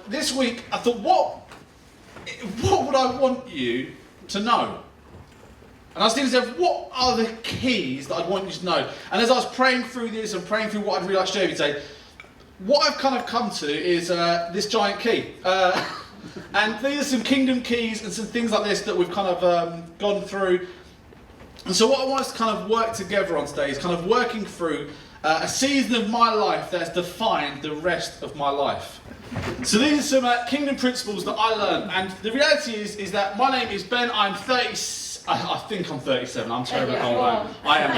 this week I thought, what would I want you to know? And I was thinking to myself, what are the keys that I'd want you to know? And as I was praying through this and praying through what I'd really like to share with you today, what I've kind of come to is this giant key. And these are some kingdom keys and some things like this that we've kind of gone through. And so what I want us to kind of work together on today is kind of working through a season of my life that has defined the rest of my life. So these are some kingdom principles that I learned, and the reality is that my name is Ben. I'm 30. I think I'm 37. I'm terrible at old. I am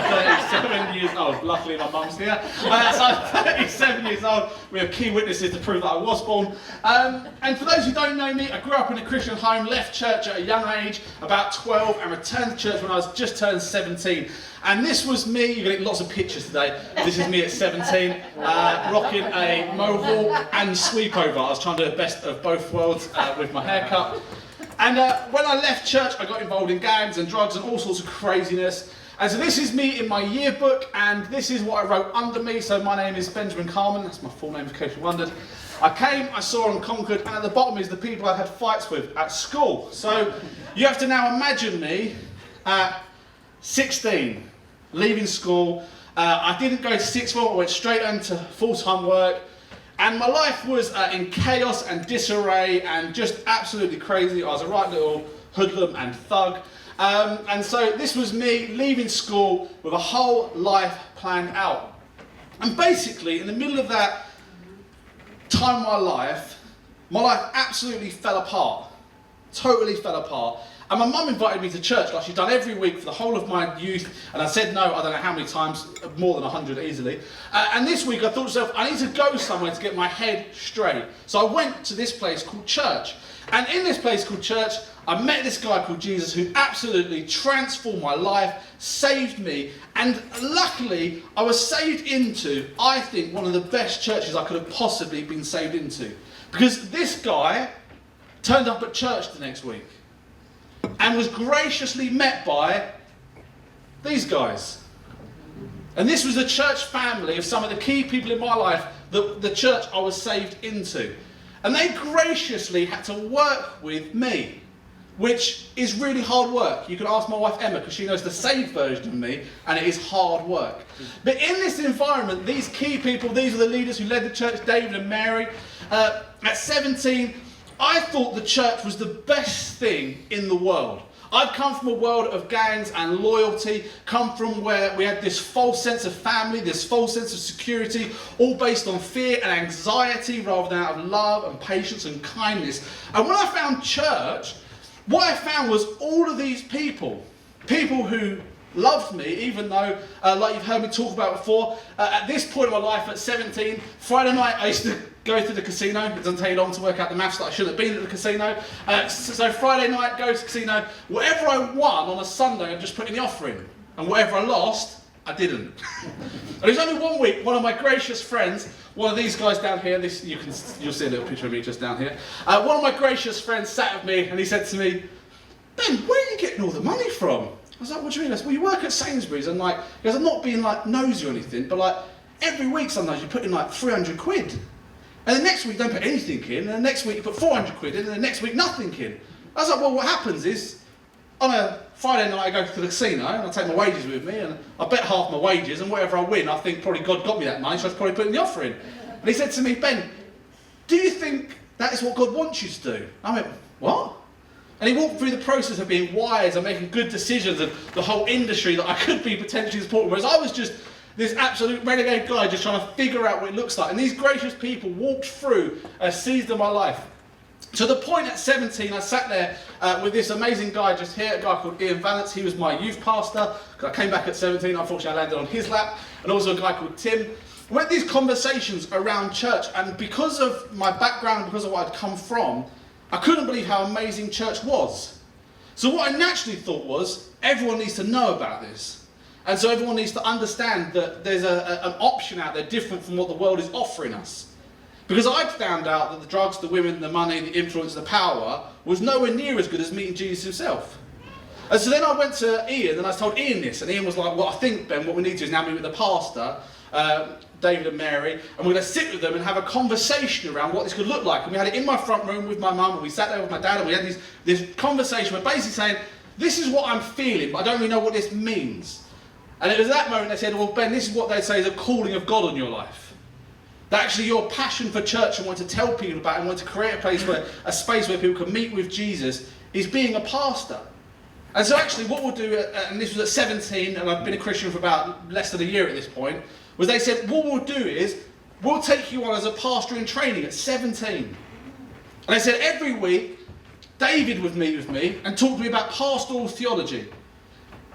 37 years old. Luckily, my mum's here. So I'm 37 years old. We have key witnesses to prove that I was born. And for those who don't know me, I grew up in a Christian home, left church at a young age, about 12, and returned to church when I was just turned 17. And this was me. You're going to get lots of pictures today. This is me at 17, rocking a mohawk and sweepover. I was trying to do the best of both worlds with my haircut. And when I left church, I got involved in gangs and drugs and all sorts of craziness. And so this is me in my yearbook, and this is what I wrote under me. So my name is Benjamin Carman. That's my full name, in case you wondered. I came, I saw and conquered, and at the bottom is the people I had fights with at school. So you have to now imagine me at 16, leaving school. I didn't go to sixth form, I went straight into full-time work. And my life was in chaos and disarray and just absolutely crazy. I was a right little hoodlum and thug. And so this was me leaving school with a whole life planned out. And basically, in the middle of that time of my life absolutely fell apart. Totally fell apart. And my mum invited me to church like she'd done every week for the whole of my youth. And I said no, I don't know how many times, more than 100 easily. And this week I thought to myself, I need to go somewhere to get my head straight. So I went to this place called church. And in this place called church, I met this guy called Jesus who absolutely transformed my life, saved me. And luckily, I was saved into, I think, one of the best churches I could have possibly been saved into. Because this guy turned up at church the next week and was graciously met by these guys. And this was the church family of some of the key people in my life, the church I was saved into. And they graciously had to work with me, which is really hard work. You can ask my wife Emma, because she knows the saved version of me, and it is hard work. But in this environment, these key people, these are the leaders who led the church, David and Mary. At 17, I thought the church was the best thing in the world. I'd come from a world of gangs and loyalty, come from where we had this false sense of family, this false sense of security, all based on fear and anxiety rather than out of love and patience and kindness. And when I found church, what I found was all of these people who loved me, even though, like you've heard me talk about before, at this point in my life, at 17, Friday night I used to go to the casino. It doesn't take long to work out the maths that I shouldn't have been at the casino. So Friday night, go to the casino. Whatever I won on a Sunday, I just put in the offering. And whatever I lost, I didn't. And it was only one week, one of my gracious friends, one of these guys down here, you'll see a little picture of me just down here. One of my gracious friends sat with me and he said to me, Ben, where are you getting all the money from? I was like, what do you mean? I said, well, you work at Sainsbury's, and like, because I'm not being like nosy or anything, but like every week sometimes you put in like 300 quid. And the next week you don't put anything in, and the next week you put 400 quid in, and the next week nothing in. I was like, well, what happens is, on a Friday night I go to the casino, and I take my wages with me, and I bet half my wages, and whatever I win, I think probably God got me that money, so I should probably put in the offering. And he said to me, Ben, do you think that is what God wants you to do? I went, what? And he walked through the process of being wise and making good decisions and the whole industry that I could be potentially supporting, whereas I was just this absolute renegade guy just trying to figure out what it looks like. And these gracious people walked through a season of my life. To the point at 17, I sat there with this amazing guy just here, a guy called Ian Valance. He was my youth pastor. I came back at 17, unfortunately I landed on his lap. And also a guy called Tim. We had these conversations around church, and because of my background, because of what I'd come from, I couldn't believe how amazing church was. So what I naturally thought was, everyone needs to know about this. And so everyone needs to understand that there's an option out there different from what the world is offering us. Because I'd found out that the drugs, the women, the money, the influence, the power was nowhere near as good as meeting Jesus himself. And so then I went to Ian and I told Ian this, and Ian was like, well, I think, Ben, what we need to do is now meet with the pastor David and Mary, and we're going to sit with them and have a conversation around what this could look like. And we had it in my front room with my mum, and we sat there with my dad, and we had this conversation. We're basically saying, this is what I'm feeling, but I don't really know what this means. And it was at that moment they said, well, Ben, this is what they say is a calling of God on your life. That actually your passion for church and want to tell people about it and want to create a space where people can meet with Jesus is being a pastor. And so actually what we'll do, and this was at 17, and I've been a Christian for about less than a year at this point, was they said, what we'll do is, we'll take you on as a pastor in training at 17. And they said every week, David would meet with me and talk to me about pastoral theology.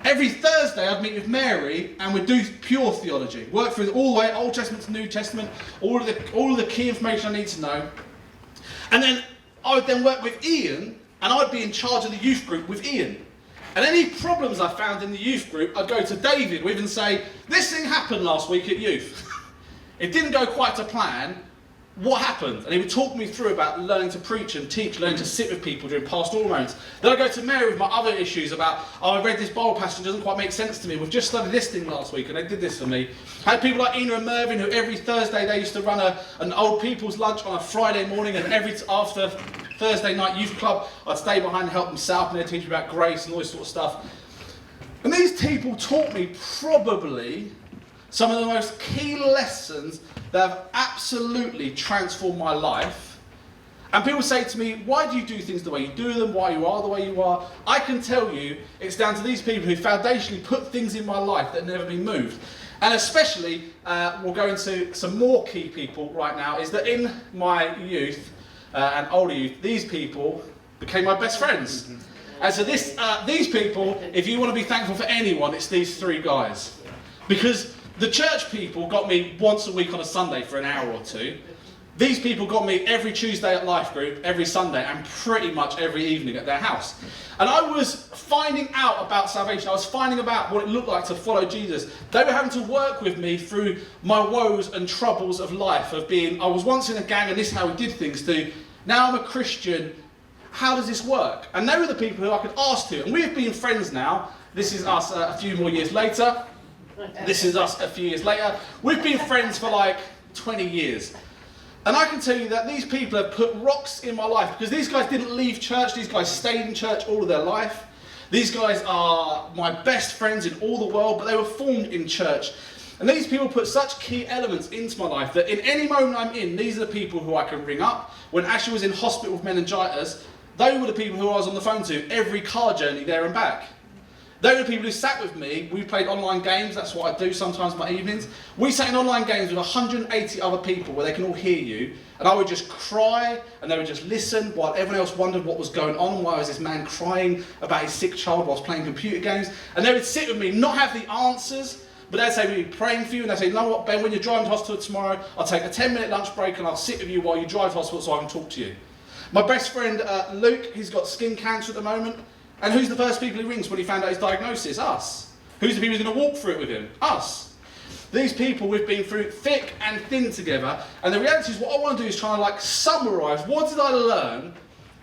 Every Thursday I'd meet with Mary and we'd do pure theology. Work through all the way, Old Testament to New Testament, all of the key information I need to know. And then I would then work with Ian, and I'd be in charge of the youth group with Ian. And any problems I found in the youth group, I'd go to David with and say, this thing happened last week at youth. It didn't go quite to plan. What happened? And he would talk me through about learning to preach and teach, learning to sit with people during pastoral moments. Then I'd go to Mary with my other issues about, I read this Bible passage, it doesn't quite make sense to me. We've just studied this thing last week and they did this for me. I had people like Ina and Mervyn who every Thursday they used to run an old people's lunch on a Friday morning, and after Thursday night youth club, I'd stay behind and help them set up, and they'd teach me about grace and all this sort of stuff. And these people taught me probably some of the most key lessons that have absolutely transformed my life. And people say to me, why do you do things the way you do them? Why you are the way you are? I can tell you, it's down to these people who foundationally put things in my life that have never been moved. And especially, we'll go into some more key people right now, is that in my youth and older youth, these people became my best friends. And so these people, if you want to be thankful for anyone, it's these three guys. Because the church people got me once a week on a Sunday for an hour or two. These people got me every Tuesday at Life Group, every Sunday, and pretty much every evening at their house. And I was finding out about salvation. I was finding about what it looked like to follow Jesus. They were having to work with me through my woes and troubles of life, of being, I was once in a gang and this is how we did things, to now I'm a Christian. How does this work? And they were the people who I could ask to. And we've been friends now. This is us a few more years later. This is us a few years later. We've been friends for like 20 years. And I can tell you that these people have put rocks in my life, because these guys didn't leave church. These guys stayed in church all of their life. These guys are my best friends in all the world, but they were formed in church. And these people put such key elements into my life that in any moment I'm in, these are the people who I can ring up. When Ashley was in hospital with meningitis, they were the people who I was on the phone to every car journey there and back. They were the people who sat with me. We played online games. That's what I do sometimes in my evenings. We sat in online games with 180 other people where they can all hear you. And I would just cry and they would just listen while everyone else wondered what was going on. Why was this man crying about his sick child whilst playing computer games? And they would sit with me, not have the answers, but they'd say, we'd be praying for you. And they'd say, you know what, Ben, when you're driving to hospital tomorrow, I'll take a 10-minute lunch break and I'll sit with you while you drive to hospital so I can talk to you. My best friend, Luke, he's got skin cancer at the moment. And who's the first people he rings when he found out his diagnosis? Us. Who's the people who's going to walk through it with him? Us. These people we've been through thick and thin together. And the reality is what I want to do is try and summarise what did I learn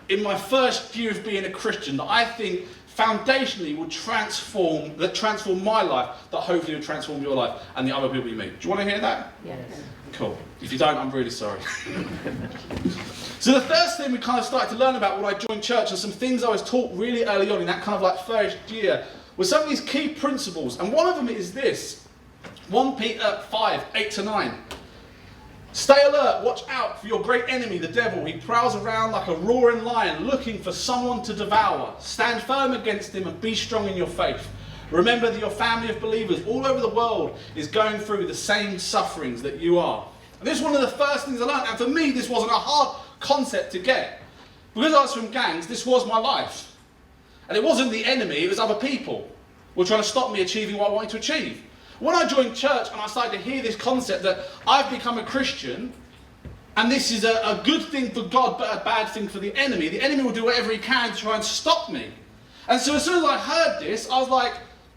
in my first year of being a Christian that I think foundationally will transform my life, that hopefully will transform your life and the other people you meet. Do you want to hear that? Yes. Cool. If you don't, I'm really sorry. So the first thing we kind of started to learn about when I joined church, and some things I was taught really early on in that kind of first year, was some of these key principles. And one of them is this. 1 Peter 5, 8-9. Stay alert, watch out for your great enemy, the devil. He prowls around like a roaring lion, looking for someone to devour. Stand firm against him and be strong in your faith. Remember that your family of believers all over the world is going through the same sufferings that you are. And this is one of the first things I learned. And for me, this wasn't a hard concept to get. Because I was from gangs, this was my life. And it wasn't the enemy, it was other people who were trying to stop me achieving what I wanted to achieve. When I joined church and I started to hear this concept that I've become a Christian, and this is a good thing for God, but a bad thing for the enemy will do whatever he can to try and stop me. And so as soon as I heard this, I was like,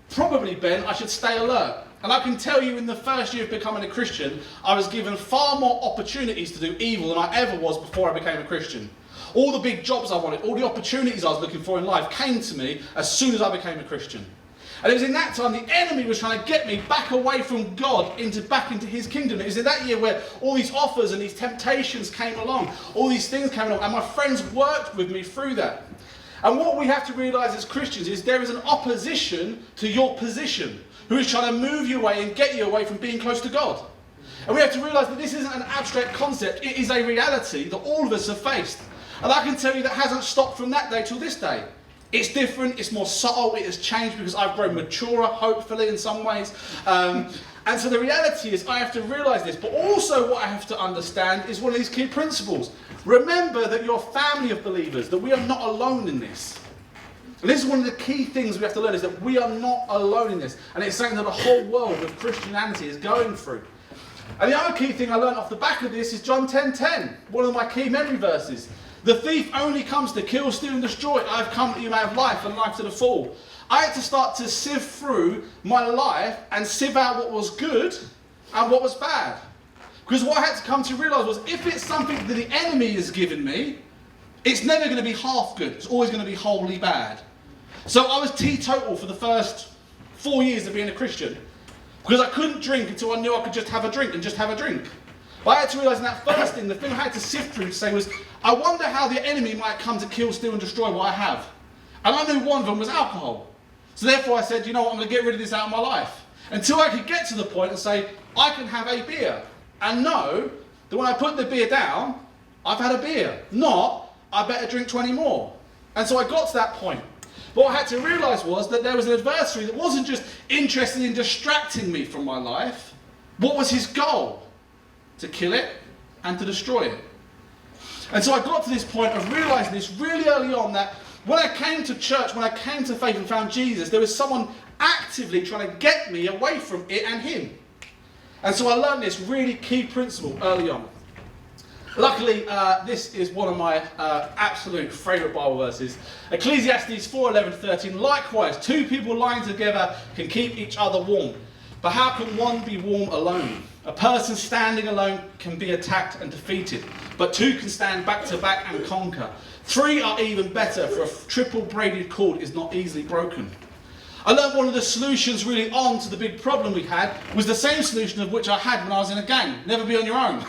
probably, Ben, I should stay alert. And I can tell you in the first year of becoming a Christian, I was given far more opportunities to do evil than I ever was before I became a Christian. All the big jobs I wanted, all the opportunities I was looking for in life came to me as soon as I became a Christian. And it was in that time the enemy was trying to get me back away from God, back into his kingdom. It was in that year where all these offers and these temptations came along, all these things came along, and my friends worked with me through that. And what we have to realise as Christians is there is an opposition to your position, who is trying to move you away and get you away from being close to God. And we have to realise that this isn't an abstract concept, it is a reality that all of us have faced. And I can tell you that hasn't stopped from that day till this day. It's different, it's more subtle, it has changed because I've grown maturer, hopefully, in some ways. And so the reality is I have to realise this, but also what I have to understand is one of these key principles. Remember that you're a family of believers, that we are not alone in this. And this is one of the key things we have to learn, is that we are not alone in this. And it's something that the whole world of Christianity is going through. And the other key thing I learned off the back of this is John 10:10, one of my key memory verses. The thief only comes to kill, steal and destroy. I've come that you may have life and life to the full. I had to start to sift through my life and sieve out what was good and what was bad. Because what I had to come to realise was if it's something that the enemy has given me, it's never going to be half good. It's always going to be wholly bad. So I was teetotal for the first 4 years of being a Christian. Because I couldn't drink until I knew I could just have a drink and just have a drink. But I had to realise in that first thing, the thing I had to sift through to say was, I wonder how the enemy might come to kill, steal and destroy what I have. And I knew one of them was alcohol. So therefore I said, you know what, I'm going to get rid of this out of my life. Until I could get to the point and say, I can have a beer. And know that when I put the beer down, I've had a beer. Not, I better drink 20 more. And so I got to that point. But what I had to realise was that there was an adversary that wasn't just interested in distracting me from my life. What was his goal? To kill it and to destroy it. And so I got to this point of realising this really early on, that when I came to church, when I came to faith and found Jesus, there was someone actively trying to get me away from it and him. And so I learned this really key principle early on. Luckily, this is one of my absolute favourite Bible verses. Ecclesiastes 4:11-13. Likewise, two people lying together can keep each other warm. But how can one be warm alone? A person standing alone can be attacked and defeated. But two can stand back to back and conquer. Three are even better, for a triple braided cord is not easily broken. I learned one of the solutions really on to the big problem we had was the same solution of which I had when I was in a gang. Never be on your own.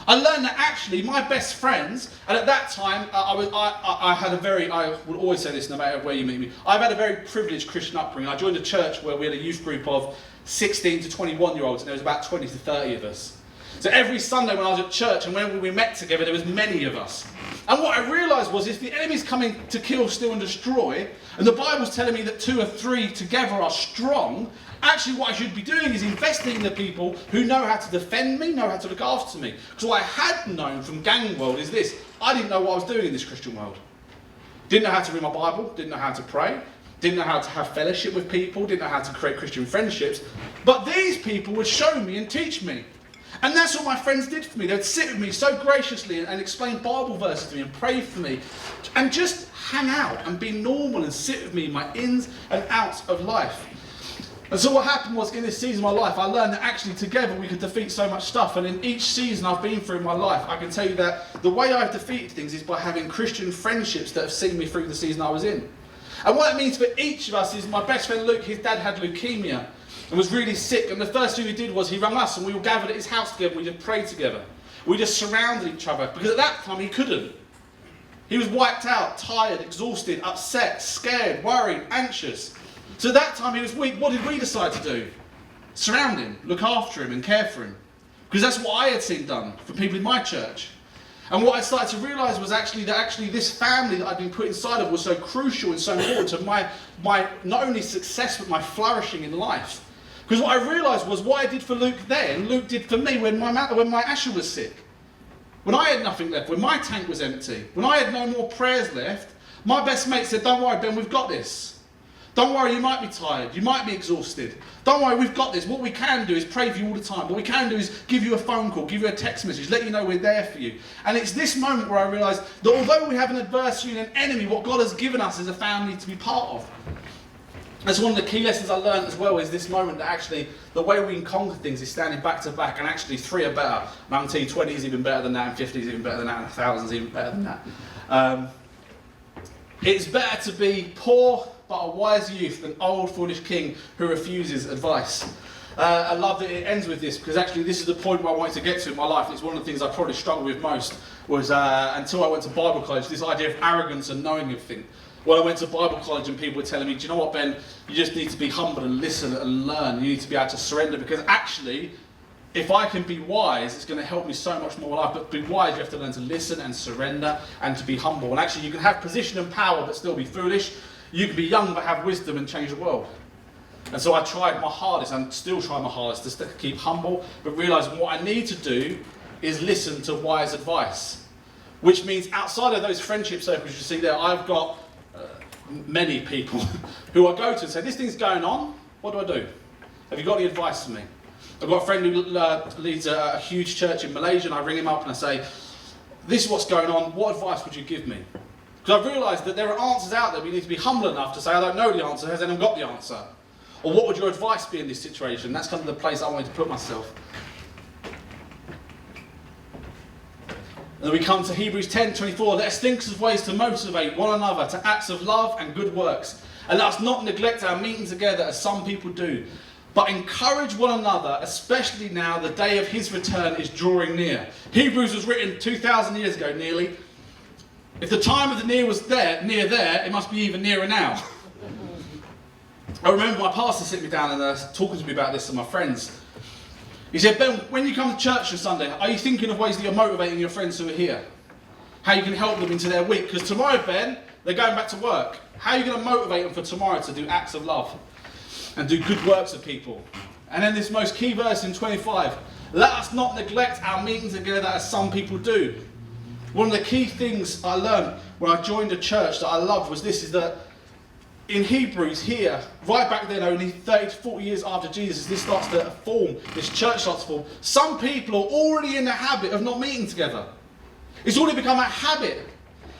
I learned that actually my best friends, and at that time I would always say this no matter where you meet me, I've had a very privileged Christian upbringing. I joined a church where we had a youth group of 16 to 21 year olds, and there was about 20 to 30 of us. So every Sunday when I was at church and when we met together, there was many of us. And what I realised was if the enemy's coming to kill, steal and destroy, and the Bible's telling me that 2 or 3 together are strong, actually what I should be doing is investing in the people who know how to defend me, know how to look after me. Because what I had known from gang world is this: I didn't know what I was doing in this Christian world. Didn't know how to read my Bible, didn't know how to pray, didn't know how to have fellowship with people, didn't know how to create Christian friendships. But these people would show me and teach me. And that's what my friends did for me. They would sit with me so graciously and explain Bible verses to me and pray for me. And just hang out and be normal and sit with me in my ins and outs of life. And so what happened was, in this season of my life, I learned that actually together we could defeat so much stuff. And in each season I've been through in my life, I can tell you that the way I've defeated things is by having Christian friendships that have seen me through the season I was in. And what it means for each of us is, my best friend Luke, his dad had leukemia and was really sick, and the first thing he did was he rang us and we all gathered at his house together and we just prayed together. We just surrounded each other, because at that time he couldn't. He was wiped out, tired, exhausted, upset, scared, worried, anxious. So at that time he was weak. What did we decide to do? Surround him, look after him and care for him. Because that's what I had seen done for people in my church. And what I started to realise was actually this family that I'd been put inside of was so crucial and so important to my not only success but my flourishing in life. Because what I realised was what I did for Luke then, Luke did for me when my Asher was sick. When I had nothing left, when my tank was empty, when I had no more prayers left, my best mate said, "Don't worry, Ben, we've got this. Don't worry, you might be tired, you might be exhausted. Don't worry, we've got this. What we can do is pray for you all the time. What we can do is give you a phone call, give you a text message, let you know we're there for you." And it's this moment where I realised that although we have an adversary and an enemy, what God has given us is a family to be part of. That's one of the key lessons I learned as well, is this moment that actually the way we can conquer things is standing back to back, and actually 3 are better. And I can tell you 20 is even better than that, and 50 is even better than that, and 1,000 is even better than that. It's better to be poor but a wise youth, an old foolish king who refuses advice. I love that it ends with this, because actually this is the point where I wanted to get to in my life. It's one of the things I probably struggled with most, was until I went to Bible college, this idea of arrogance and knowing everything. When I went to Bible college and people were telling me, do you know what, Ben, you just need to be humble and listen and learn. You need to be able to surrender, because actually, if I can be wise, it's going to help me so much more in life. But to be wise, you have to learn to listen and surrender and to be humble. And actually, you can have position and power but still be foolish. You can be young but have wisdom and change the world. And so I tried my hardest, and still try my hardest, to keep humble, but realising what I need to do is listen to wise advice. Which means outside of those friendship circles you see there, I've got many people who I go to and say, this thing's going on, what do I do? Have you got any advice for me? I've got a friend who leads a huge church in Malaysia, and I ring him up and I say, this is what's going on, what advice would you give me? Because I've realised that there are answers out there, but you need to be humble enough to say, I don't know the answer, has anyone got the answer? Or what would your advice be in this situation? That's kind of the place I wanted to put myself. And then we come to Hebrews 10:24. Let us think of ways to motivate one another to acts of love and good works. And let us not neglect our meeting together as some people do, but encourage one another, especially now the day of his return is drawing near. Hebrews was written 2,000 years ago nearly. If the time of the near was near there, it must be even nearer now. I remember my pastor sitting me down and talking to me about this and my friends. He said, Ben, when you come to church on Sunday, are you thinking of ways that you're motivating your friends who are here? How you can help them into their week? Because tomorrow, Ben, they're going back to work. How are you going to motivate them for tomorrow to do acts of love and do good works for people? And then this most key verse in 25. Let us not neglect our meeting together as some people do. One of the key things I learned when I joined a church that I loved was this, is that in Hebrews here, right back then, only 30 to 40 years after Jesus, this starts to form, this church starts to form. Some people are already in the habit of not meeting together. It's already become a habit.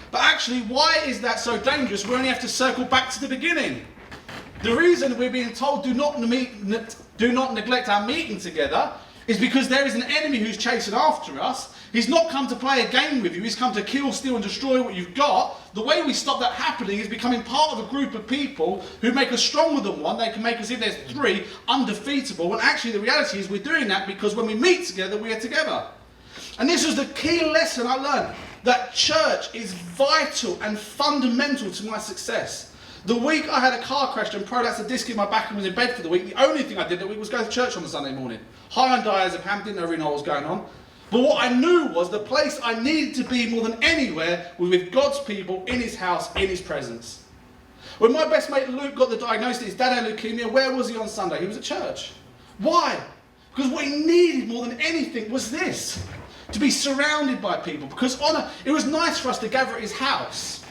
But actually, why is that so dangerous? We only have to circle back to the beginning. The reason we're being told do not neglect our meeting together is because there is an enemy who's chasing after us. He's not come to play a game with you. He's come to kill, steal and destroy what you've got. The way we stop that happening is becoming part of a group of people who make us stronger than one. They can make us, if there's three, undefeatable. And actually the reality is we're doing that because when we meet together, we are together. And this was the key lesson I learned. That church is vital and fundamental to my success. The week I had a car crash and prolapsed a disc in my back and was in bed for the week, the only thing I did that week was go to church on a Sunday morning. High on diazepam, didn't really know what was going on. But what I knew was the place I needed to be more than anywhere was with God's people, in his house, in his presence. When my best mate Luke got the diagnosis, his dad had leukemia, where was he on Sunday? He was at church. Why? Because what he needed more than anything was this. To be surrounded by people. Because it was nice for us to gather at his house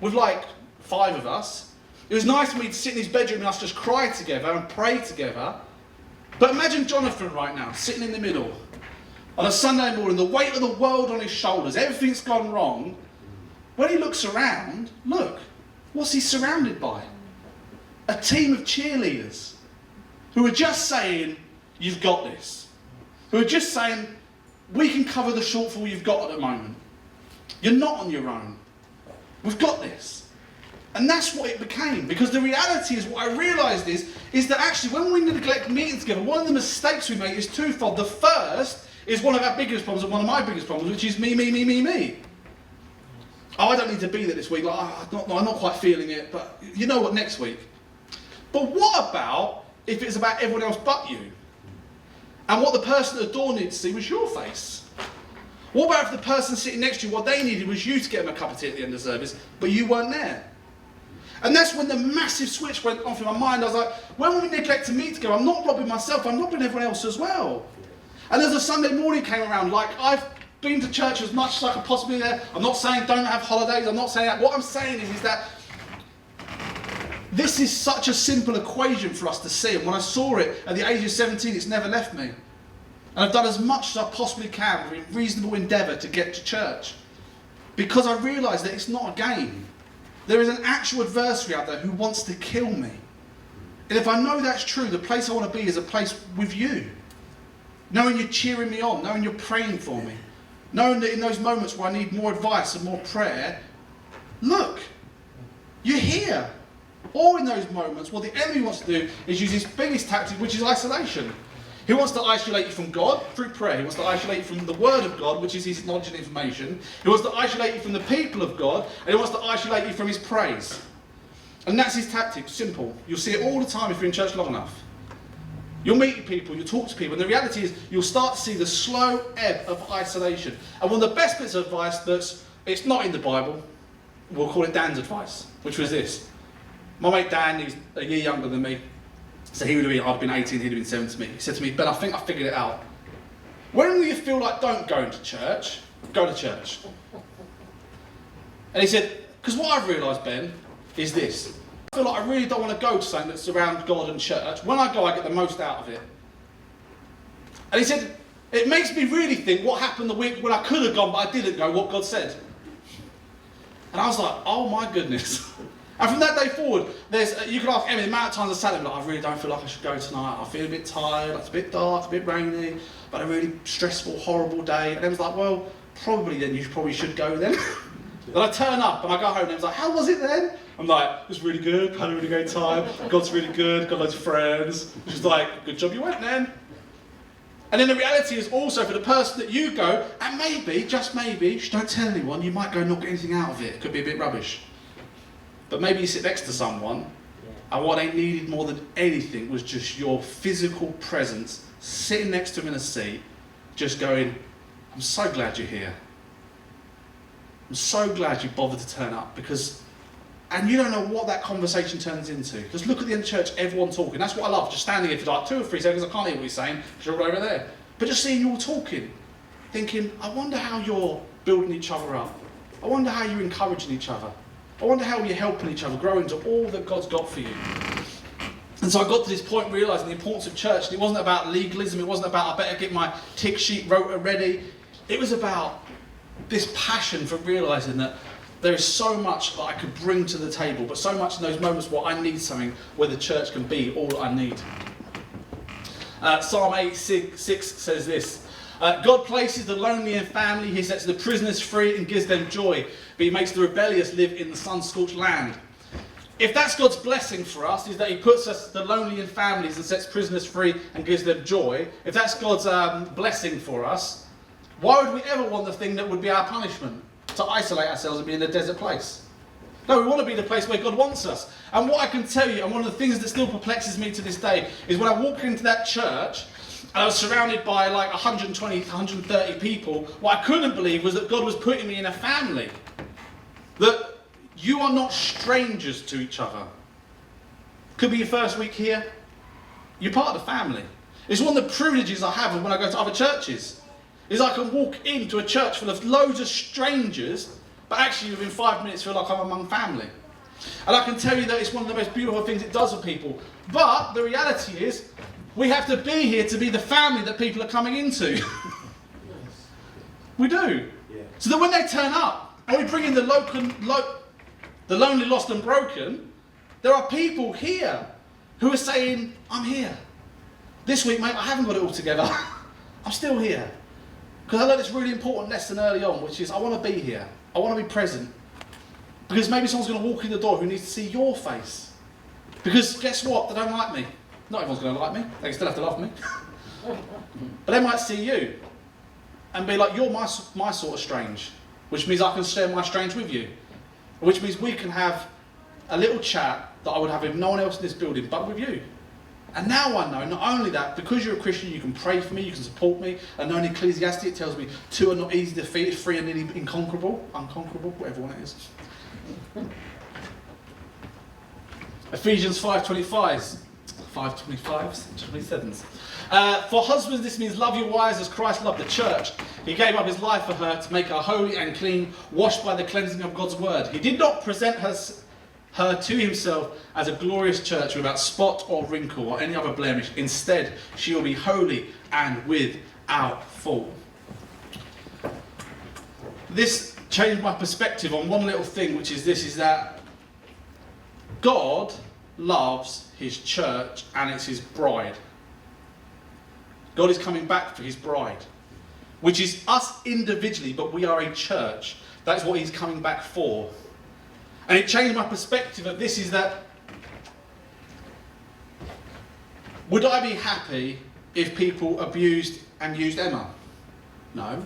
with like 5 of us. It was nice for me to sit in his bedroom and us just cry together and pray together. But imagine Jonathan right now, sitting in the middle. On a Sunday morning, the weight of the world on his shoulders, everything's gone wrong. When he looks around, look, what's he surrounded by? A team of cheerleaders who are just saying, you've got this. Who are just saying, we can cover the shortfall you've got at the moment. You're not on your own. We've got this. And that's what it became. Because the reality is, what I realised is that actually when we neglect meeting together, one of the mistakes we make is twofold. The first is one of our biggest problems and one of my biggest problems, which is me. Oh, I don't need to be there this week. Like, I'm not quite feeling it, but you know what, next week. But what about if it's about everyone else but you? And what the person at the door needed to see was your face. What about if the person sitting next to you, what they needed was you to get them a cup of tea at the end of the service, but you weren't there? And that's when the massive switch went off in my mind. I was like, when we neglect to meet together, I'm not robbing myself, I'm robbing everyone else as well. And as the Sunday morning came around, like I've been to church as much as I could possibly there. I'm not saying don't have holidays, I'm not saying that. What I'm saying is that this is such a simple equation for us to see. And when I saw it at the age of 17, it's never left me. And I've done as much as I possibly can with reasonable endeavour to get to church. Because I realised that it's not a game. There is an actual adversary out there who wants to kill me. And if I know that's true, the place I want to be is a place with you. Knowing you're cheering me on, knowing you're praying for me. Knowing that in those moments where I need more advice and more prayer, look, you're here. Or in those moments, what the enemy wants to do is use his biggest tactic, which is isolation. He wants to isolate you from God through prayer. He wants to isolate you from the Word of God, which is his knowledge and information. He wants to isolate you from the people of God, and he wants to isolate you from his praise. And that's his tactic, simple. You'll see it all the time if you're in church long enough. You'll meet people, you'll talk to people, and the reality is you'll start to see the slow ebb of isolation. And one of the best bits of advice it's not in the Bible, we'll call it Dan's advice, which was this. My mate Dan, he's a year younger than me, so I'd have been 18, he'd have been 7 to me. He said to me, Ben, I think I figured it out. When you feel like don't go to church, go to church. And he said, because what I've realised, Ben, is this. I feel like I really don't want to go to something that's around God and church. When I go, I get the most out of it. And he said, it makes me really think what happened the week when I could have gone, but I didn't go, what God said. And I was like, oh my goodness. And from that day forward, you can ask Emmy, the amount of times I sat there and like, I really don't feel like I should go tonight. I feel a bit tired, it's a bit dark, it's a bit rainy, but a really stressful, horrible day. And Emma's like, well, probably then you probably should go then. Then I turn up and I go home and Emma's like, how was it then? I'm like, it was really good, had a really great time, God's really good, got loads of friends. She's like, good job you went then. And then the reality is also for the person that you go, and maybe, just maybe, don't tell anyone, you might go and not get anything out of it. It could be a bit rubbish. But maybe you sit next to someone, and what they needed more than anything was just your physical presence, sitting next to them in a seat, just going, I'm so glad you're here. I'm so glad you bothered to turn up, because, and you don't know what that conversation turns into. Because look at the end of church, everyone talking. That's what I love, just standing here for like 2 or 3 seconds, I can't hear what he's saying, because you're all over there. But just seeing you all talking, thinking, I wonder how you're building each other up. I wonder how you're encouraging each other. I wonder how you're helping each other grow into all that God's got for you. And so I got to this point realising the importance of church. And it wasn't about legalism. It wasn't about I better get my tick sheet rota ready. It was about this passion for realising that there is so much that I could bring to the table, but so much in those moments where I need something where the church can be all I need. Psalm 86 says this. God places the lonely in family, he sets the prisoners free and gives them joy, but he makes the rebellious live in the sun-scorched land. If that's God's blessing for us, is that he puts us the lonely in families and sets prisoners free and gives them joy, if that's God's blessing for us, why would we ever want the thing that would be our punishment? To isolate ourselves and be in a desert place? No, we want to be the place where God wants us. And what I can tell you, and one of the things that still perplexes me to this day, is when I walk into that church, and I was surrounded by like 120, 130 people, what I couldn't believe was that God was putting me in a family. That you are not strangers to each other. Could be your first week here. You're part of the family. It's one of the privileges I have when I go to other churches. Is I can walk into a church full of loads of strangers, but actually within 5 minutes feel like I'm among family. And I can tell you that it's one of the most beautiful things it does for people. But the reality is, we have to be here to be the family that people are coming into. We do. Yeah. So that when they turn up, and we bring in the lonely, lost and broken, there are people here who are saying, I'm here. This week, mate, I haven't got it all together. I'm still here. Because I learned this really important lesson early on, which is I want to be here. I want to be present. Because maybe someone's going to walk in the door who needs to see your face. Because guess what? They don't like me. Not everyone's going to like me. They still have to love me. But they might see you and be like, you're my sort of strange. Which means I can share my strange with you. Which means we can have a little chat that I would have with no one else in this building but with you. And now I know, not only that, because you're a Christian, you can pray for me, you can support me. And knowing Ecclesiastes, it tells me 2 are not easily defeated, 3 are nearly unconquerable, whatever one it is. Ephesians 5:25, 27. For husbands, this means love your wives as Christ loved the church. He gave up his life for her to make her holy and clean, washed by the cleansing of God's word. He did not present her to himself as a glorious church without spot or wrinkle or any other blemish. Instead, she will be holy and without fault. This changed my perspective on one little thing, which is this, is that God loves his church and it's his bride. God is coming back for his bride, which is us individually, but we are a church. That's what he's coming back for. And it changed my perspective of this, is that Would I be happy if people abused and used Emma? No.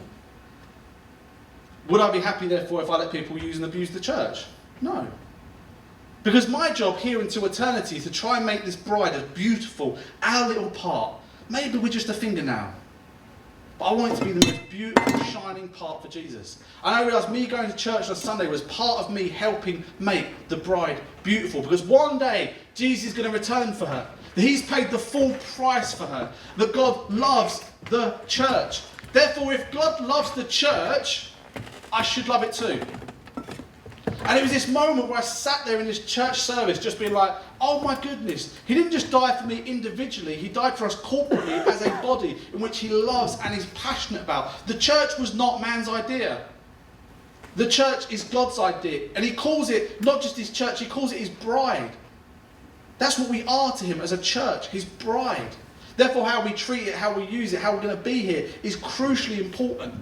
Would I be happy, therefore, if I let people use and abuse the church? No. Because my job here into eternity is to try and make this bride as beautiful, our little part. Maybe we're just a fingernail. But I want it to be the most beautiful, shining part for Jesus. And I realised me going to church on Sunday was part of me helping make the bride beautiful. Because one day, Jesus is going to return for her. That he's paid the full price for her. That God loves the church. Therefore, if God loves the church, I should love it too. And it was this moment where I sat there in this church service just being like, oh my goodness, he didn't just die for me individually, he died for us corporately as a body in which he loves and is passionate about. The church was not man's idea. The church is God's idea. And he calls it not just his church, he calls it his bride. That's what we are to him as a church, his bride. Therefore, how we treat it, how we use it, how we're going to be here is crucially important.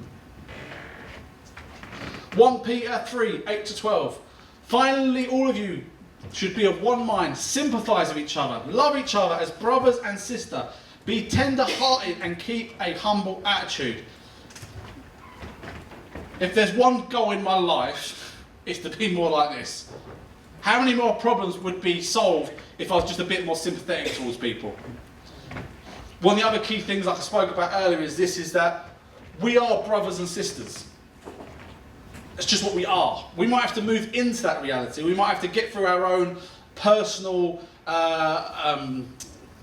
1 Peter 3, 8-12. Finally, all of you should be of one mind, sympathise with each other, love each other as brothers and sisters, be tender-hearted and keep a humble attitude. If there's one goal in my life, it's to be more like this. How many more problems would be solved if I was just a bit more sympathetic towards people? One of the other key things like I spoke about earlier is that we are brothers and sisters. It's just what we are. We might have to move into that reality. We might have to get through our own personal,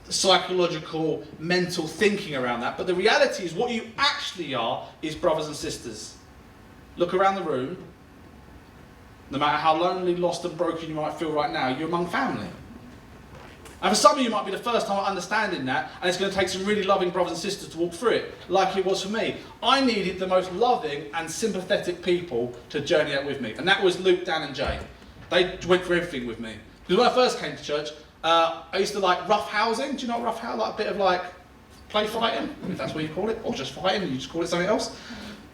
psychological, mental thinking around that. But the reality is what you actually are is brothers and sisters. Look around the room. No matter how lonely, lost and broken you might feel right now, you're among family. And for some of you, it might be the first time understanding that, and it's going to take some really loving brothers and sisters to walk through it, like it was for me. I needed the most loving and sympathetic people to journey out with me, and that was Luke, Dan and Jay. They went through everything with me. Because when I first came to church, I used to like rough housing. Do you know what rough housing? Like a bit of like play fighting, if that's what you call it, or just fighting, you just call it something else.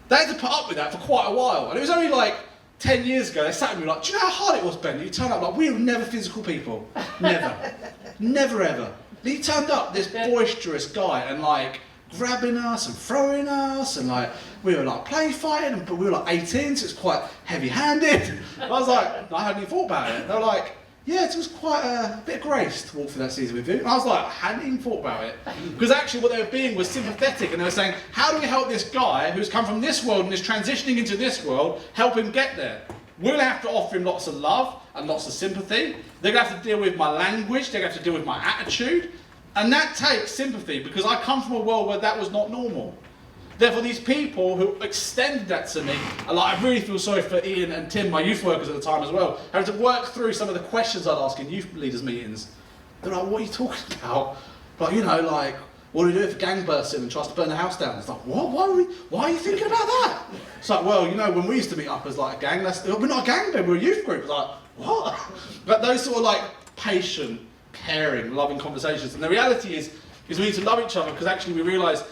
They had to put up with that for quite a while, and it was only like 10 years ago, they sat with me like, do you know how hard it was, Ben? You turned up like, we were never physical people. Never. Never ever. He turned up, this boisterous guy, and like, grabbing us and throwing us, and like, we were like play fighting, but we were like 18, so it's quite heavy-handed. I was like, I hadn't even thought about it. They were like, yeah, it was quite a bit of grace to walk through that season with you. And I was like, I hadn't even thought about it. Because actually what they were being was sympathetic, and they were saying, how do we help this guy who's come from this world and is transitioning into this world, help him get there? We're going to have to offer him lots of love and lots of sympathy. They're going to have to deal with my language, they're going to have to deal with my attitude. And that takes sympathy, because I come from a world where that was not normal. Therefore, these people who extended that to me, and like, I really feel sorry for Ian and Tim, my youth workers at the time as well, having to work through some of the questions I'd ask in youth leaders meetings. They're like, what are you talking about? Like, you know, like, what do we do if a gang bursts in and tries to burn the house down? It's like, what? Why are you thinking about that? It's like, well, you know, when we used to meet up as like a gang, we're not a gang then, we're a youth group. It's like, what? But those sort of like patient, caring, loving conversations. And the reality is we need to love each other, because actually we realise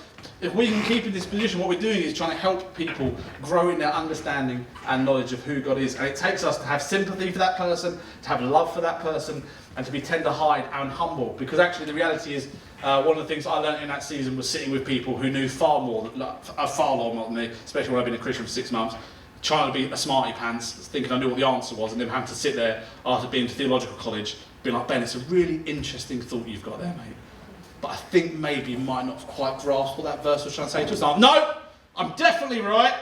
if we can keep in this position, what we're doing is trying to help people grow in their understanding and knowledge of who God is. And it takes us to have sympathy for that person, to have love for that person, and to be tender-hearted and humble. Because actually the reality is, one of the things I learned in that season was sitting with people who knew far more than me, especially when I've been a Christian for 6 months, trying to be a smarty pants, thinking I knew what the answer was, and then having to sit there after being to theological college, being like, Ben, it's a really interesting thought you've got there, mate. But I think maybe you might not have quite grasped what that verse was trying to say to us. And I'm, no, I'm definitely right.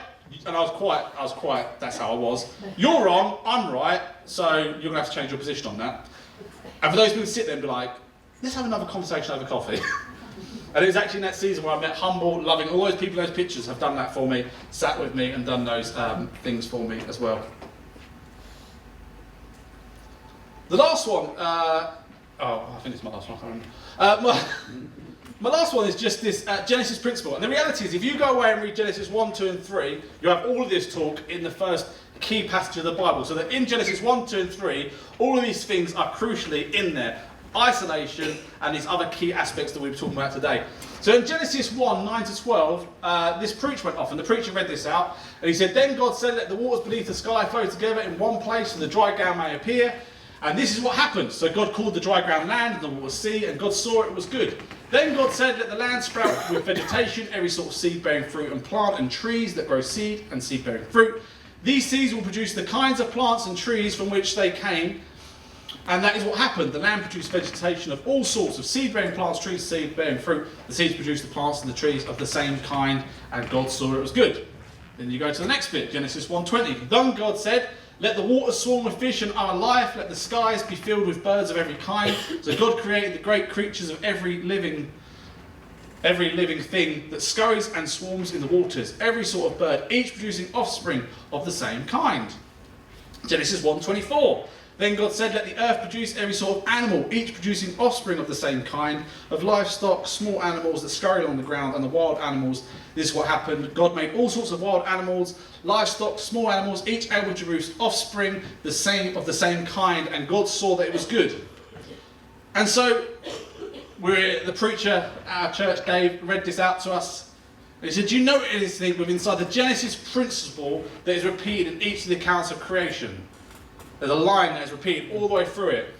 And I was quite, that's how I was. You're wrong, I'm right, so you're going to have to change your position on that. And for those people who sit there and be like, let's have another conversation over coffee. And it was actually in that season where I met humble, loving, all those people in those pictures have done that for me, sat with me and done those things for me as well. The last one, I think it's my last one, I can't remember. My last one is just this Genesis principle. And the reality is, if you go away and read Genesis 1, 2 and 3, you have all of this talk in the first key passage of the Bible. So that in Genesis 1, 2 and 3, all of these things are crucially in there. Isolation and these other key aspects that we were talking about today. So in Genesis 1, 9 to 12, this preach went off, and the preacher read this out, and he said, then God said, let the waters beneath the sky flow together in one place, so the dry ground may appear. And this is what happened. So God called the dry ground land and the water sea, and God saw it was good. Then God said, let the land sprout with vegetation, every sort of seed-bearing fruit, and plant and trees that grow seed and seed-bearing fruit. These seeds will produce the kinds of plants and trees from which they came. And that is what happened. The land produced vegetation of all sorts of seed-bearing plants, trees, seed-bearing fruit. The seeds produced the plants and the trees of the same kind, and God saw it was good. Then you go to the next bit, Genesis 1:20. Then God said, let the waters swarm with fish and other life, let the skies be filled with birds of every kind. So God created the great creatures of every living thing that scurries and swarms in the waters, every sort of bird, each producing offspring of the same kind. Genesis 1:24. Then God said, let the earth produce every sort of animal, each producing offspring of the same kind, of livestock, small animals that scurry along the ground, and the wild animals. This is what happened. God made all sorts of wild animals, livestock, small animals, each able to produce offspring of the same kind, and God saw that it was good. And so, the preacher at our church, Dave, read this out to us. And he said, do you notice anything within inside the Genesis principle that is repeated in each of the accounts of creation? There's a line that is repeated all the way through it.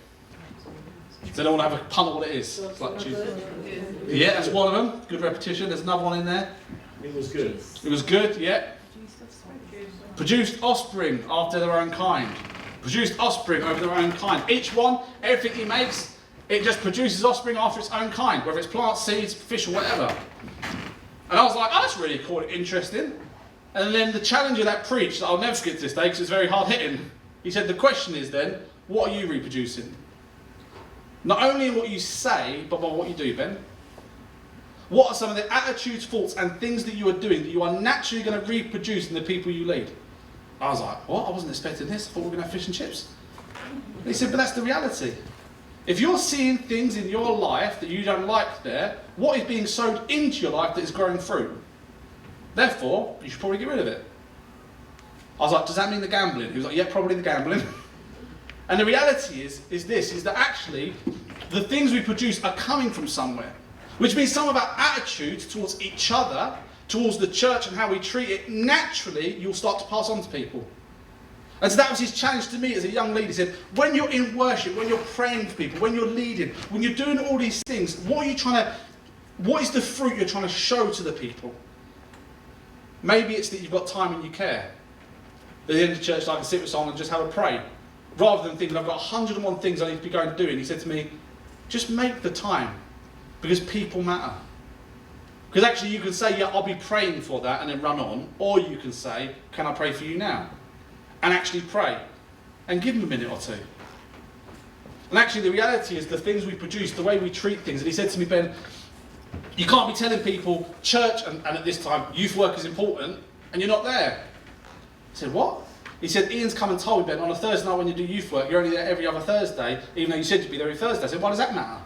Does anyone have a pun of what it is? It's like yeah, that's one of them. Good repetition. There's another one in there. It was good. It was good, yeah. Produced offspring after their own kind. Produced offspring over their own kind. Each one, everything he makes, it just produces offspring after its own kind, whether it's plants, seeds, fish, or whatever. And I was like, oh, that's really cool and interesting. And then the challenge of that preach, that I'll never forget to this day because it's very hard hitting. He said, the question is then, what are you reproducing? Not only in what you say, but by what you do, Ben. What are some of the attitudes, thoughts, and things that you are doing that you are naturally going to reproduce in the people you lead? I was like, what? I wasn't expecting this. I thought we were going to have fish and chips. And he said, but that's the reality. If you're seeing things in your life that you don't like there, what is being sowed into your life that is growing fruit? Therefore, you should probably get rid of it. I was like, does that mean the gambling? He was like, yeah, probably the gambling. And the reality is that actually the things we produce are coming from somewhere. Which means some of our attitudes towards each other, towards the church and how we treat it, naturally you'll start to pass on to people. And so that was his challenge to me as a young leader. He said, when you're in worship, when you're praying for people, when you're leading, when you're doing all these things, what is the fruit you're trying to show to the people? Maybe it's that you've got time and you care. At the end of the church, I can sit with someone and just have a pray. Rather than thinking, I've got 101 things I need to be going to do. And he said to me, just make the time. Because people matter. Because actually you can say, yeah, I'll be praying for that and then run on. Or you can say, can I pray for you now? And actually pray. And give them a minute or two. And actually the reality is the things we produce, the way we treat things. And he said to me, Ben, you can't be telling people church and at this time youth work is important and you're not there. I said, what? He said, Ian's come and told me, Ben, on a Thursday night when you do youth work, you're only there every other Thursday, even though you said you'd be there every Thursday. I said, why does that matter?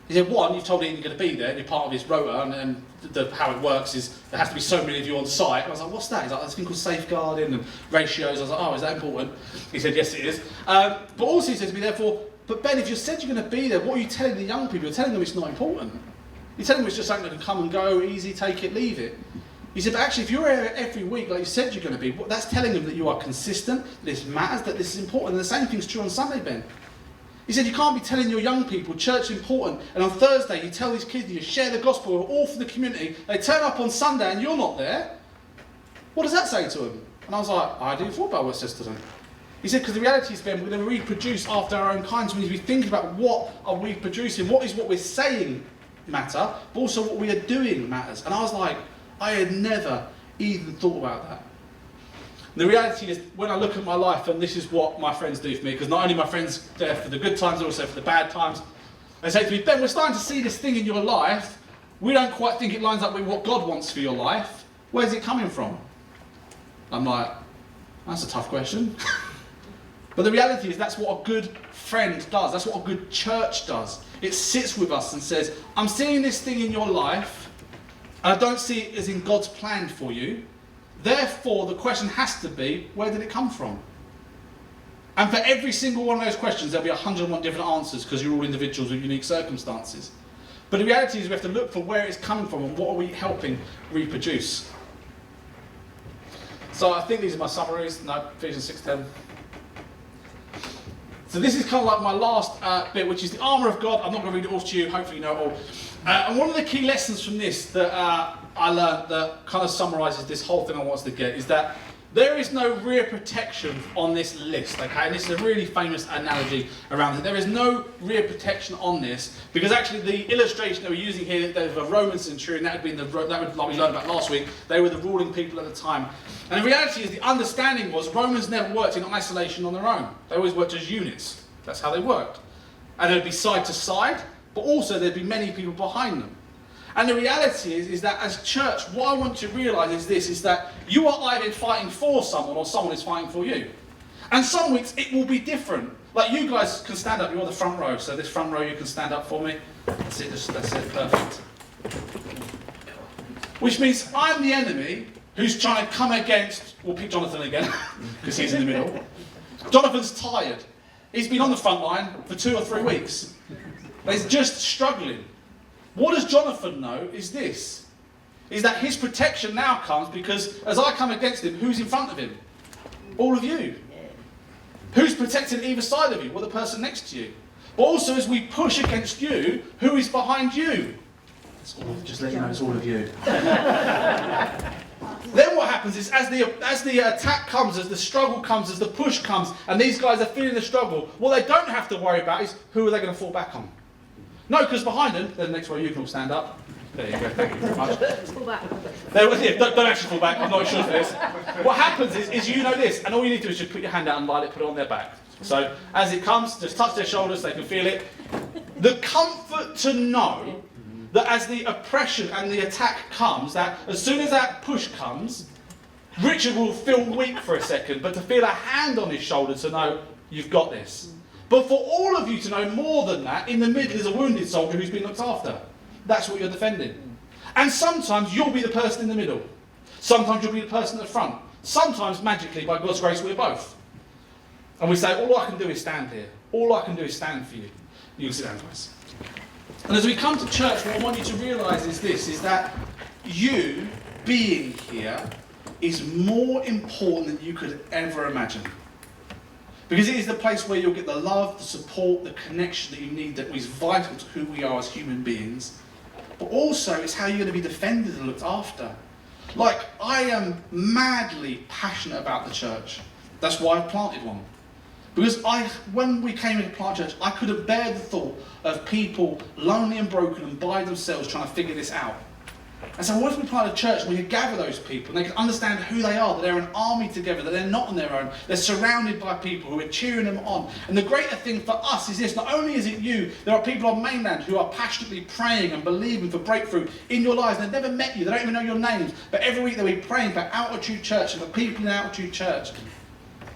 He said, one, you've told Ian you're going to be there, and you're part of his rota, and how it works is there has to be so many of you on site. And I was like, what's that? He's like, there's a thing called safeguarding and ratios. I was like, oh, is that important? He said, yes, it is. But also he said to me, therefore, but Ben, if you said you're going to be there, what are you telling the young people? You're telling them it's not important. You're telling them it's just something that can come and go, easy, take it, leave it. He said, but actually, if you're here every week, like you said you're going to be, that's telling them that you are consistent, that this matters, that this is important. And the same thing's true on Sunday, Ben. He said, you can't be telling your young people church is important, and on Thursday you tell these kids that you share the gospel, we're all for the community, they turn up on Sunday and you're not there. What does that say to them? And I was like, I didn't thought about what it says to them. He said, because the reality is, Ben, we're going to reproduce after our own kind, so we need to be thinking about what are we producing, what is what we're saying matter, but also what we are doing matters. And I was like, I had never even thought about that. And the reality is, when I look at my life, and this is what my friends do for me, because not only my friends there for the good times, but also for the bad times, they say to me, Ben, we're starting to see this thing in your life. We don't quite think it lines up with what God wants for your life. Where's it coming from? I'm like, that's a tough question. But the reality is that's what a good friend does. That's what a good church does. It sits with us and says, I'm seeing this thing in your life, and I don't see it as in God's plan for you. Therefore, the question has to be, where did it come from? And for every single one of those questions, there'll be 101 different answers because you're all individuals with unique circumstances. But the reality is we have to look for where it's coming from and what are we helping reproduce. So I think these are my summaries. No, Ephesians 6:10. So this is kind of like my last bit, which is the armour of God. I'm not going to read it all to you, hopefully you know it all. And one of the key lessons from this that I learned that kind of summarises this whole thing I want us to get is that there is no rear protection on this list, okay? And this is a really famous analogy around it. There is no rear protection on this because actually the illustration that we're using here, there's a Roman centurion, that would like we learned about last week, they were the ruling people at the time. And the reality is the understanding was Romans never worked in isolation on their own. They always worked as units. That's how they worked. And they'd be side to side, but also there'd be many people behind them. And the reality is that as church, what I want you to realise is this, is that you are either fighting for someone or someone is fighting for you. And some weeks it will be different. Like you guys can stand up, you're the front row, so this front row you can stand up for me. That's it, perfect. Which means I'm the enemy who's trying to come against, we'll pick Jonathan again, because he's in the middle. Jonathan's tired. He's been on the front line for 2 or 3 weeks. He's just struggling. What does Jonathan know is this, is that his protection now comes because as I come against him, who's in front of him? All of you. Who's protecting either side of you? Well, the person next to you. But also as we push against you, who is behind you? Just let you know it's all of you. Then what happens is as the attack comes, as the struggle comes, as the push comes, and these guys are feeling the struggle, what they don't have to worry about is who are they going to fall back on? No, because behind them, then the next row you can all stand up. There you go, thank you very much. Fall back. Don't actually fall back, I'm not sure for this. What happens is you know this, and all you need to do is just put your hand out and light it, put it on their back. So as it comes, just touch their shoulders, they can feel it. The comfort to know that as the oppression and the attack comes, that as soon as that push comes, Richard will feel weak for a second, but to feel a hand on his shoulder to know you've got this. But for all of you to know more than that, in the middle is a wounded soldier who's been looked after. That's what you're defending. And sometimes you'll be the person in the middle. Sometimes you'll be the person at the front. Sometimes, magically, by God's grace, we're both. And we say, all I can do is stand here. All I can do is stand for you. You can sit down, guys. And as we come to church, what I want you to realise is this, is that you being here is more important than you could ever imagine. Because it is the place where you'll get the love, the support, the connection that you need that is vital to who we are as human beings. But also, it's how you're going to be defended and looked after. Like, I am madly passionate about the church. That's why I planted one. Because when we came into plant church, I couldn't bear the thought of people lonely and broken and by themselves trying to figure this out. And so what if we planted a church and we could gather those people and they could understand who they are, that they're an army together, that they're not on their own, they're surrounded by people who are cheering them on. And the greater thing for us is this, not only is it you, there are people on mainland who are passionately praying and believing for breakthrough in your lives. They've never met you, they don't even know your names, but every week they'll be praying for Altitude Church and for people in Altitude Church.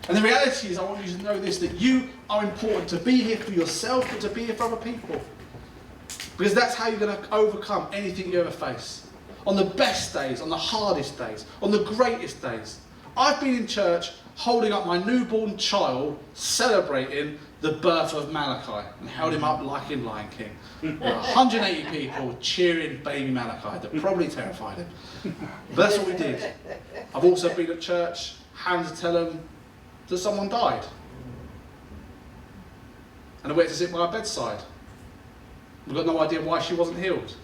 And the reality is, I want you to know this, that you are important to be here for yourself, but to be here for other people. Because that's how you're going to overcome anything you ever face. On the best days, on the hardest days, on the greatest days. I've been in church holding up my newborn child, celebrating the birth of Malachi, and held him up like in Lion King. 180 people cheering baby Malachi. That probably terrified him. But that's what we did. I've also been at church, having to tell them that someone died. And I went to sit by her bedside. We've got no idea why she wasn't healed.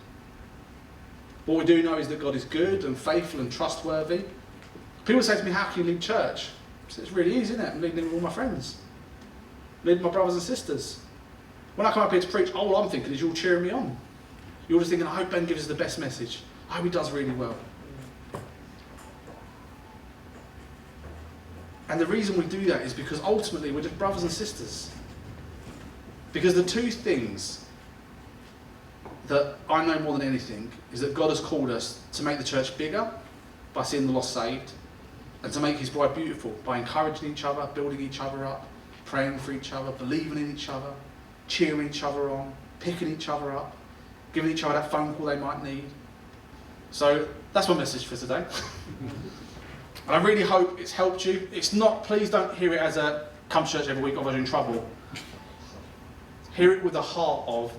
What we do know is that God is good and faithful and trustworthy. People say to me, how can you lead church? I say, it's really easy, isn't it? I'm leading with all my friends. Leading my brothers and sisters. When I come up here to preach, all I'm thinking is you're all cheering me on. You're just thinking, I hope Ben gives us the best message. I hope he does really well. And the reason we do that is because ultimately we're just brothers and sisters. Because the two things that I know more than anything is that God has called us to make the church bigger by seeing the lost saved, and to make his bride beautiful by encouraging each other, building each other up, praying for each other, believing in each other, cheering each other on, picking each other up, giving each other that phone call they might need. So that's my message for today. And I really hope it's helped you. It's not, please don't hear it as a come to church every week, otherwise you're in trouble. Hear it with the heart of,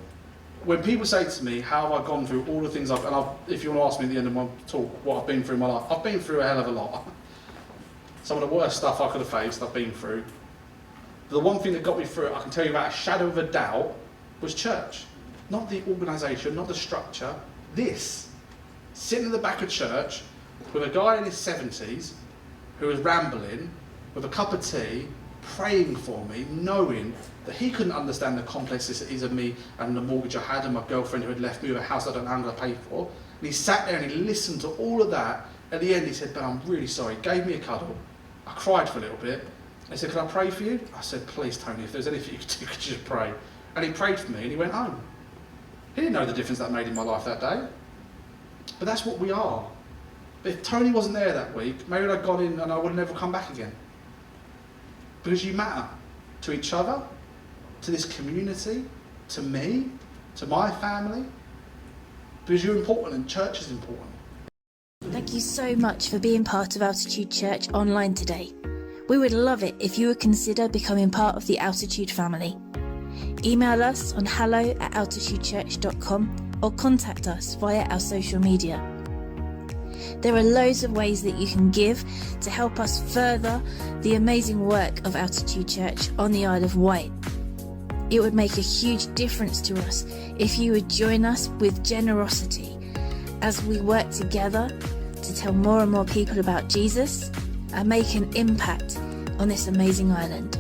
when people say to me, how have I gone through all the things if you want to ask me at the end of my talk what I've been through in my life, I've been through a hell of a lot. Some of the worst stuff I could have faced, I've been through. But the one thing that got me through it, I can tell you without a shadow of a doubt, was church. Not the organisation, not the structure. This. Sitting in the back of church with a guy in his 70s who was rambling with a cup of tea, praying for me, knowing that he couldn't understand the complexities of me and the mortgage I had and my girlfriend who had left me with a house I don't know how I'm going to pay for. And he sat there and he listened to all of that. At the end he said, "But I'm really sorry." He gave me a cuddle. I cried for a little bit. He said, "Can I pray for you?" I said, "Please, Tony, if there's anything you could do, could you just pray?" And he prayed for me and he went home. He didn't know the difference that made in my life that day. But that's what we are. But if Tony wasn't there that week, maybe I'd gone in and I would have never come back again. Because you matter to each other, to this community, to me, to my family. Because you're important and church is important. Thank you so much for being part of Altitude Church online today. We would love it if you would consider becoming part of the Altitude family. Email us on hello@altitudechurch.com or contact us via our social media. There are loads of ways that you can give to help us further the amazing work of Altitude Church on the Isle of Wight. It would make a huge difference to us if you would join us with generosity as we work together to tell more and more people about Jesus and make an impact on this amazing island.